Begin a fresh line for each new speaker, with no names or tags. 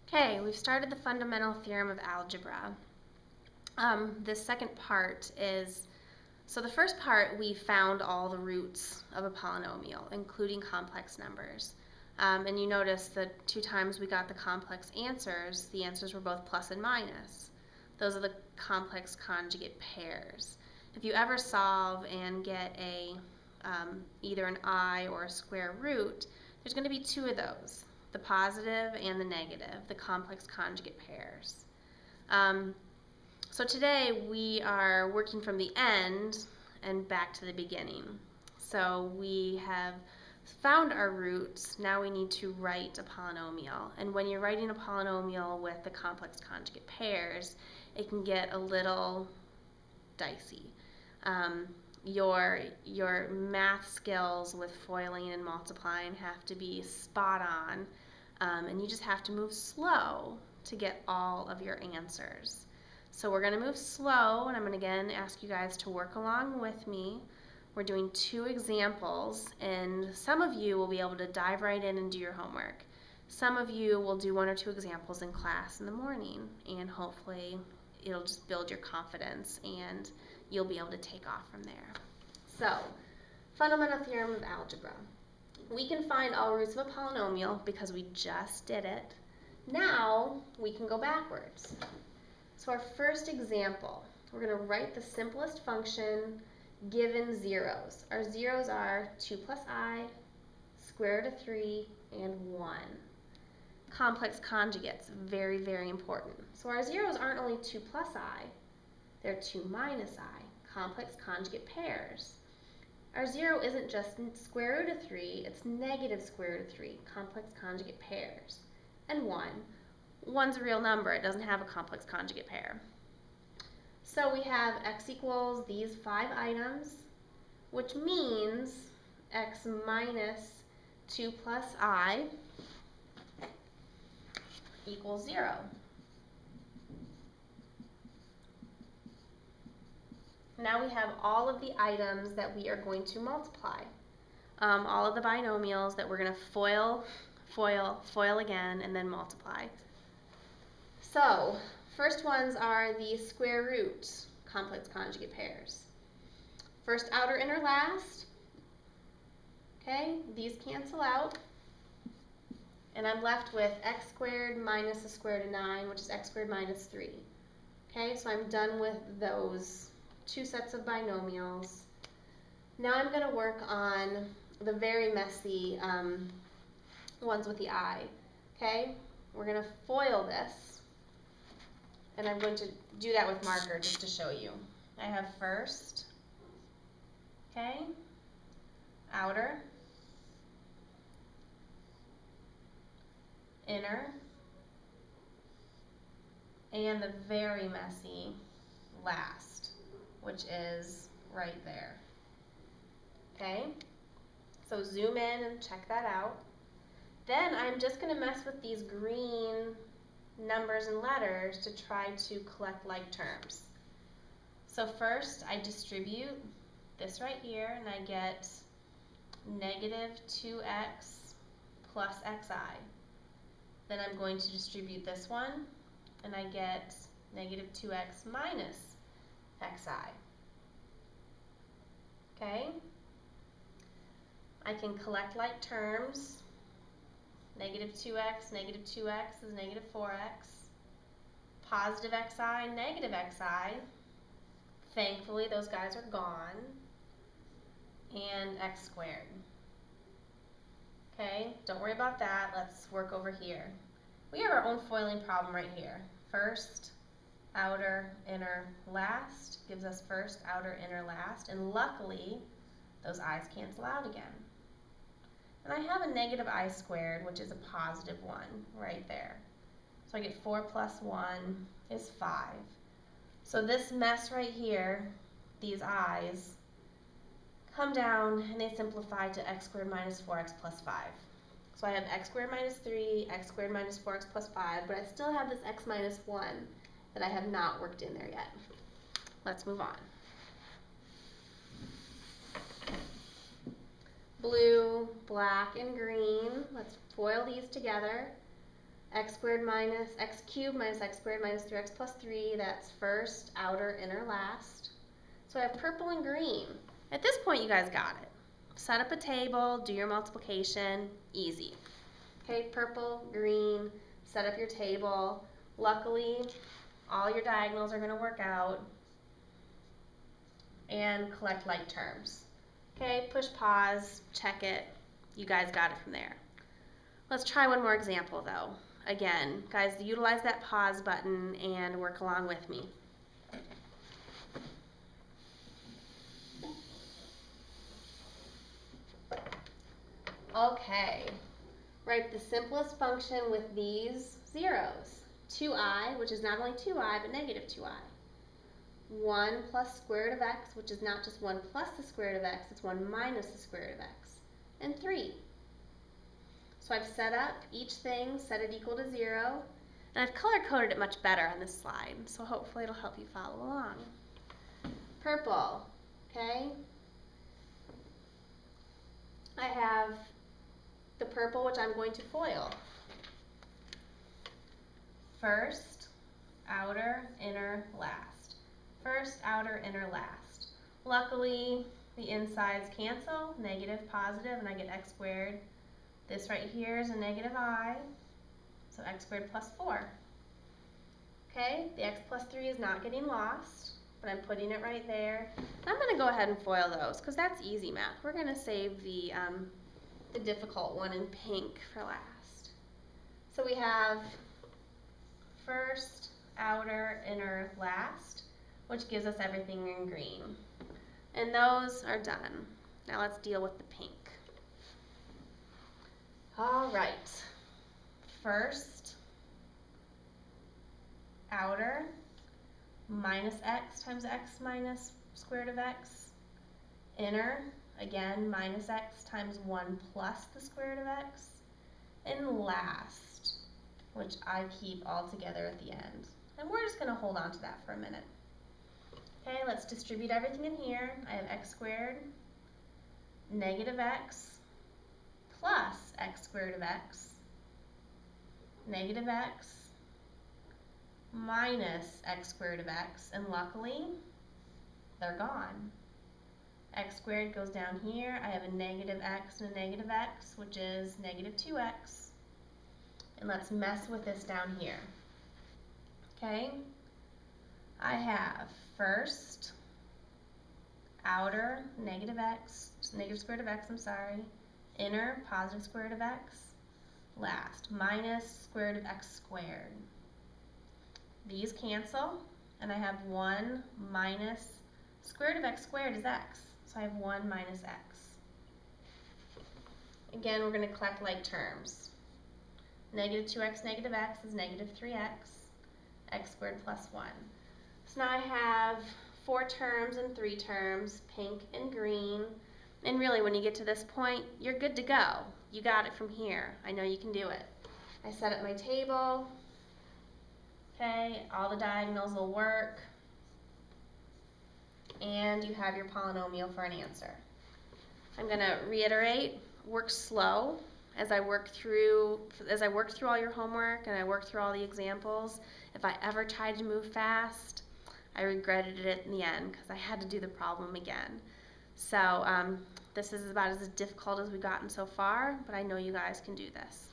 Okay, we've started the fundamental theorem of algebra. This second part is, so the first part we found all the roots of a polynomial, including complex numbers. And you notice that 2 times we got the complex answers, the answers were both plus and minus. Those are the complex conjugate pairs. If you ever solve and get either an I or a square root, there's going to be 2 of those, the positive and the negative, the complex conjugate pairs. So today we are working from the end and back to the beginning. So we have found our roots, now we need to write a polynomial. And when you're writing a polynomial with the complex conjugate pairs, it can get a little dicey. Your math skills with foiling and multiplying have to be spot on, and you just have to move slow to get all of your answers. So we're going to move slow, and I'm going to again ask you guys to work along with me. We're doing 2 examples, and some of you will be able to dive right in and do your homework. Some of you will do 1 or 2 examples in class in the morning, and hopefully it'll just build your confidence and you'll be able to take off from there. So, fundamental theorem of algebra. We can find all roots of a polynomial because we just did it. Now we can go backwards. So our first example, we're going to write the simplest function given zeros. Our zeros are 2 plus I, square root of 3, and 1. Complex conjugates, very, very important. So our zeros aren't only 2 plus I, they're 2 minus I, complex conjugate pairs. Our 0 isn't just square root of 3, it's negative square root of 3, complex conjugate pairs. And 1. 1's a real number, it doesn't have a complex conjugate pair. So we have x equals these 5 items, which means x minus 2 plus I equals 0. Now we have all of the items that we are going to multiply. All of the binomials that we're going to foil, foil, foil again, and then multiply. So, first ones are the square root complex conjugate pairs. First outer, inner, last. Okay, these cancel out. And I'm left with x squared minus the square root of 9, which is x squared minus 3. Okay, so I'm done with those 2 sets of binomials. Now I'm going to work on the very messy ones with the I. Okay, we're going to foil this, and I'm going to do that with marker just to show you. I have first, okay, outer, inner, and the very messy last, which is right there. Okay, so zoom in and check that out. Then I'm just going to mess with these green numbers and letters to try to collect like terms. So first I distribute this right here, and I get negative 2x plus xi. Then I'm going to distribute this one, and I get negative 2x minus xi. Okay? I can collect like terms. Negative 2x is negative 4x. Positive xi, negative xi. Thankfully, those guys are gone. And x squared. Okay, don't worry about that. Let's work over here. We have our own foiling problem right here. First, outer, inner, last gives us first, outer, inner, last. And luckily, those i's cancel out again. And I have a negative I squared, which is a positive 1 right there. So I get 4 plus 1 is 5. So this mess right here, these i's, come down and they simplify to x squared minus 4x plus 5. So I have x squared minus 3, x squared minus 4x plus 5, but I still have this x minus 1 that I have not worked in there yet. Let's move on. Blue, black, and green. Let's foil these together. x squared minus x cubed minus x squared minus 3x plus 3, that's first, outer, inner, last. So I have purple and green. At this point, you guys got it. Set up a table, do your multiplication, easy. Okay, purple, green, set up your table. Luckily, all your diagonals are going to work out. And collect like terms. Okay, push pause, check it. You guys got it from there. Let's try one more example though. Again, guys, utilize that pause button and work along with me. Okay, write the simplest function with these zeros. 2i, which is not only 2i, but negative 2i. 1 plus square root of x, which is not just 1 plus the square root of x, it's 1 minus the square root of x. And 3. So I've set up each thing, set it equal to 0, and I've color-coded it much better on this slide, so hopefully it'll help you follow along. Purple, okay? I have the purple, which I'm going to FOIL. First, outer, inner, last. First, outer, inner, last. Luckily, the insides cancel, negative, positive, and I get x squared. This right here is a negative I, so x squared plus 4. Okay, the x plus 3 is not getting lost, but I'm putting it right there. I'm going to go ahead and FOIL those, because that's easy math. We're going to save the difficult one in pink for last. So we have first, outer, inner, last, which gives us everything in green. And those are done. Now let's deal with the pink. All right. First, outer, minus x times x minus square root of x. Inner, again, minus x times 1 plus the square root of x. And last, which I keep all together at the end. And we're just going to hold on to that for a minute. Okay, let's distribute everything in here. I have x squared, negative x, plus x squared of x, negative x, minus x squared of x, and luckily, they're gone. X squared goes down here. I have a negative x and a negative x, which is negative 2x. And let's mess with this down here. Okay? I have first, outer, negative x, negative square root of x, I'm sorry. Inner, positive square root of x. Last, minus square root of x squared. These cancel, and I have 1 minus square root of x squared is x. So I have 1 minus x. Again, we're going to collect like terms. Negative 2x, negative x is negative 3x. X squared plus 1. So now I have 4 terms and 3 terms, pink and green. And really, when you get to this point, you're good to go. You got it from here. I know you can do it. I set up my table. Okay, all the diagonals will work. And you have your polynomial for an answer. I'm going to reiterate, work slow as I work through all your homework and I work through all the examples. If I ever tried to move fast, I regretted it in the end because I had to do the problem again. So this is about as difficult as we've gotten so far, but I know you guys can do this.